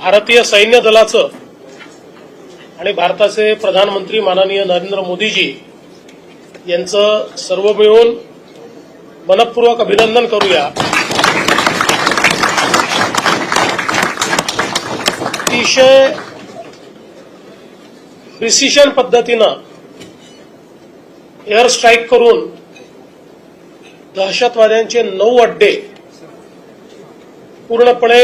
भारतीय सैन्य दलाचं आणि भारताचे प्रधानमंत्री माननीय नरेंद्र मोदीजी यांचं सर्व मिळून मनपूर्वक अभिनंदन करूया। अतिशय प्रिसिशन पद्धतीनं एअर स्ट्राईक करून दहशतवाद्यांचे 9 अड्डे पूर्णपणे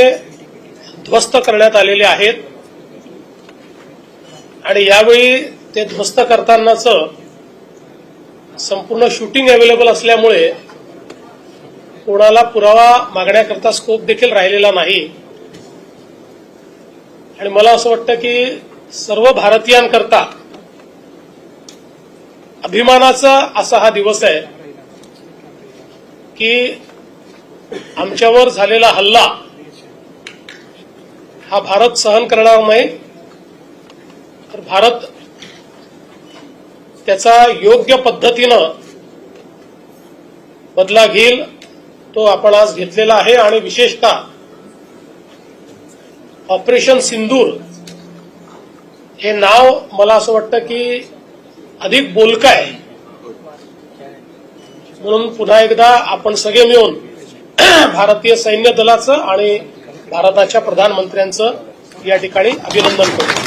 ध्वस्त करण्यात आलेले आहेत आणि यावेळी ते ध्वस्त करतानाचं संपूर्ण शूटिंग अवेलेबल असल्यामुळे कोणाला पुरावा मागण्याकरता स्कोप देखील राहिलेला नाही आणि मला असं वाटतं की सर्व भारतीयांकरता अभिमानाचा असा हा दिवस आहे की आमच्यावर झालेला हल्ला हा भारत सहन करणार नाही, तर भारत त्याचा योग्य पद्धतीनं बदला घेईल, तो आपण आज घेतलेला आहे। आणि विशेषतः ऑपरेशन सिंदूर हे नाव मला असं वाटतं की अधिक बोलकं आहे, म्हणून पुन्हा एकदा आपण सगळे मिळून भारतीय सैन्य दलाचं आणि भारताच्या प्रधानमंत्र्यांचं या ठिकाणी अभिनंदन करू।